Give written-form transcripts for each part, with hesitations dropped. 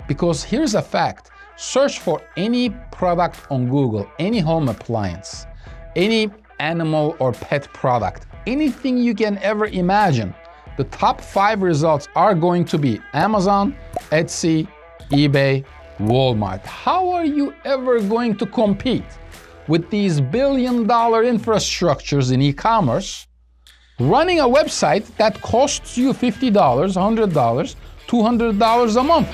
Because here's a fact. Search for any product on Google, any home appliance, any animal or pet product, anything you can ever imagine. The top 5 results are going to be Amazon, Etsy, eBay, Walmart. How are you ever going to compete with these billion-dollar infrastructures in e-commerce, running a website that costs you $50, $100, $200 a month?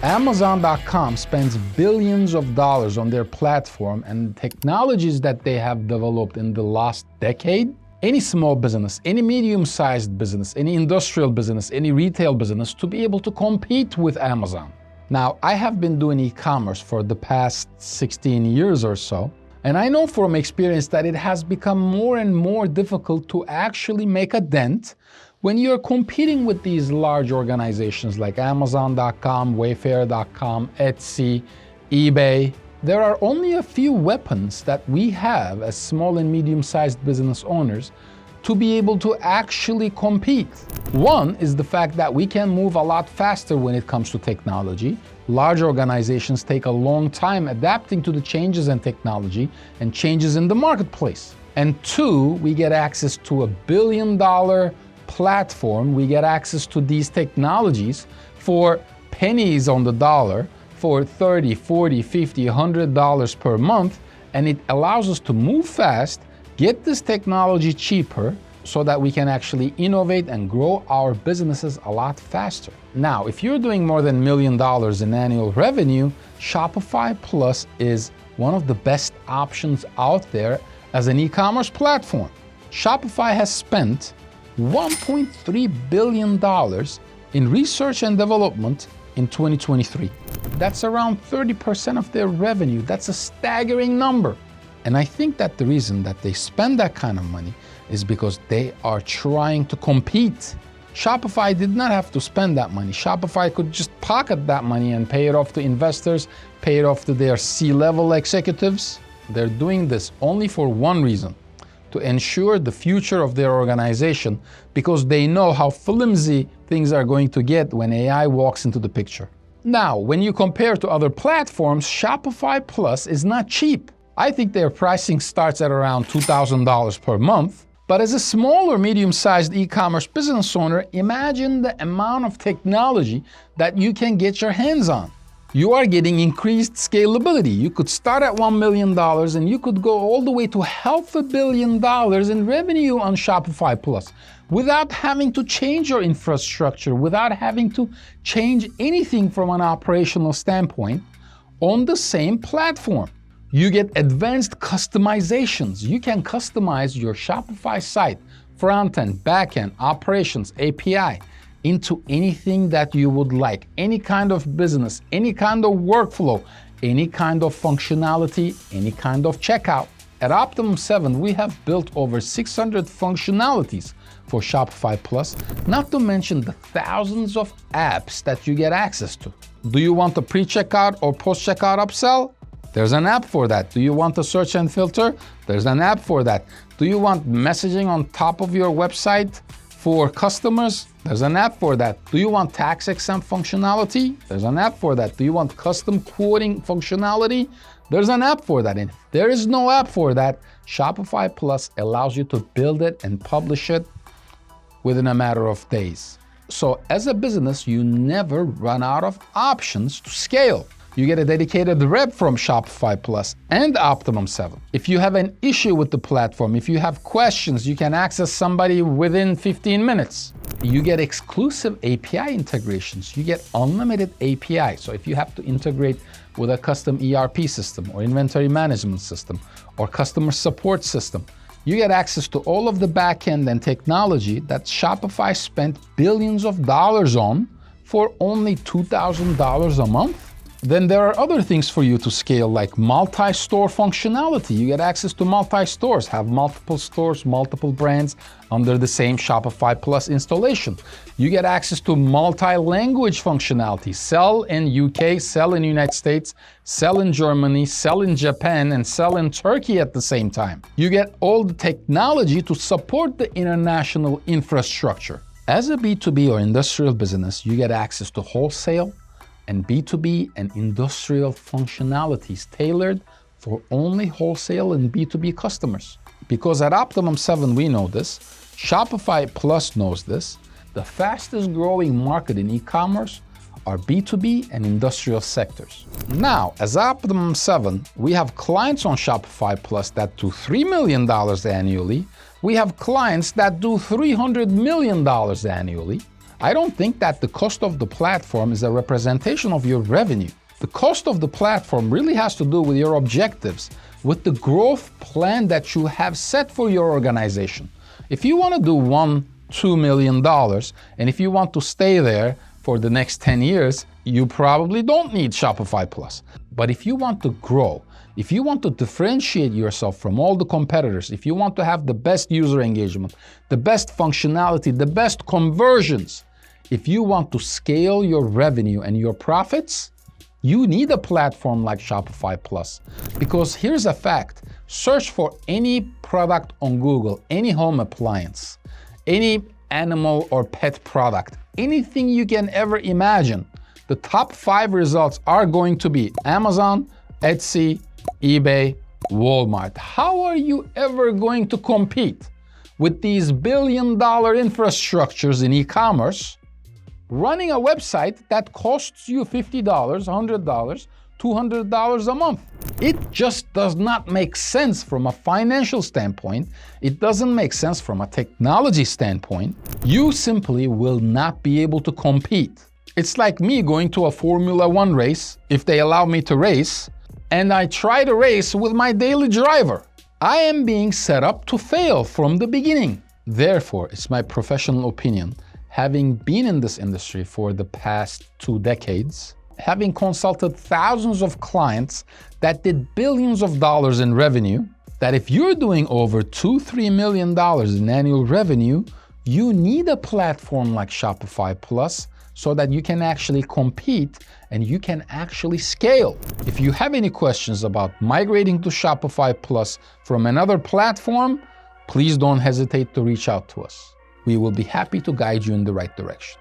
Amazon.com spends billions of dollars on their platform and technologies that they have developed in the last decade. Any small business, any medium-sized business, any industrial business, any retail business to be able to compete with Amazon. Now, I have been doing e-commerce for the past 16 years or so, and I know from experience that it has become more and more difficult to actually make a dent when you're competing with these large organizations like Amazon.com, Wayfair.com, Etsy, eBay. There are only a few weapons that we have as small and medium-sized business owners to be able to actually compete. One is the fact that we can move a lot faster when it comes to technology. Large organizations take a long time adapting to the changes in technology and changes in the marketplace. And two, we get access to a billion-dollar platform. We get access to these technologies for pennies on the dollar, for $30, $40, $50, $100 per month, and it allows us to move fast, get this technology cheaper, so that we can actually innovate and grow our businesses a lot faster. Now, if you're doing more than $1 million in annual revenue, Shopify Plus is one of the best options out there as an e-commerce platform. Shopify has spent $1.3 billion in research and development in 2023. That's around 30% of their revenue. That's a staggering number. And I think that the reason that they spend that kind of money is because they are trying to compete. Shopify did not have to spend that money. Shopify could just pocket that money and pay it off to investors, pay it off to their C-level executives. They're doing this only for one reason: to ensure the future of their organization, because they know how flimsy things are going to get when AI walks into the picture. Now, when you compare to other platforms, Shopify Plus is not cheap. I think their pricing starts at around $2,000 per month. But as a small or medium-sized e-commerce business owner, imagine the amount of technology that you can get your hands on. You are getting increased scalability. You could start at $1 million and you could go all the way to $500 million in revenue on Shopify Plus without having to change your infrastructure, without having to change anything from an operational standpoint on the same platform. You get advanced customizations. You can customize your Shopify site, front-end, back-end, operations, API, into anything that you would like. Any kind of business, any kind of workflow, any kind of functionality, any kind of checkout. At Optimum 7, we have built over 600 functionalities for Shopify Plus, not to mention the thousands of apps that you get access to. Do you want a pre-checkout or post-checkout upsell? There's an app for that. Do you want a search and filter? There's an app for that. Do you want messaging on top of your website for customers? There's an app for that. Do you want tax-exempt functionality? There's an app for that. Do you want custom quoting functionality? There's an app for that. And if there is no app for that, Shopify Plus allows you to build it and publish it within a matter of days. So as a business, you never run out of options to scale. You get a dedicated rep from Shopify Plus and Optimum 7. If you have an issue with the platform, if you have questions, you can access somebody within 15 minutes. You get exclusive API integrations. You get unlimited API. So if you have to integrate with a custom ERP system or inventory management system or customer support system, you get access to all of the backend and technology that Shopify spent billions of dollars on for only $2,000 a month. Then there are other things for you to scale, like multi-store functionality. You get access to multi-stores, have multiple stores, multiple brands under the same Shopify Plus installation. You get access to multi-language functionality. Sell in UK, sell in United States, sell in Germany, sell in Japan, and sell in Turkey at the same time. You get all the technology to support the international infrastructure. As a B2B or industrial business, you get access to wholesale and B2B and industrial functionalities tailored for only wholesale and B2B customers. Because at Optimum 7 we know this, Shopify Plus knows this, the fastest growing market in e-commerce are B2B and industrial sectors. Now, as Optimum 7, we have clients on Shopify Plus that do $3 million annually. We have clients that do $300 million annually. I don't think that the cost of the platform is a representation of your revenue. The cost of the platform really has to do with your objectives, with the growth plan that you have set for your organization. If you want to do $2 million, and if you want to stay there for the next 10 years, you probably don't need Shopify Plus. But if you want to grow, if you want to differentiate yourself from all the competitors, if you want to have the best user engagement, the best functionality, the best conversions, if you want to scale your revenue and your profits, you need a platform like Shopify Plus. Because here's a fact, search for any product on Google, any home appliance, any animal or pet product, anything you can ever imagine, the top 5 results are going to be Amazon, Etsy, eBay, Walmart. How are you ever going to compete with these billion-dollar infrastructures in e-commerce running a website that costs you $50, $100, $200 a month? It just does not make sense from a financial standpoint. It doesn't make sense from a technology standpoint. You simply will not be able to compete. It's like me going to a Formula 1 race, if they allow me to race, and I try to race with my daily driver. I am being set up to fail from the beginning. Therefore, it's my professional opinion, having been in this industry for the past 2 decades, having consulted thousands of clients that did billions of dollars in revenue, that if you're doing over $2-3 million in annual revenue, you need a platform like Shopify Plus so that you can actually compete and you can actually scale. If you have any questions about migrating to Shopify Plus from another platform, please don't hesitate to reach out to us. We will be happy to guide you in the right direction.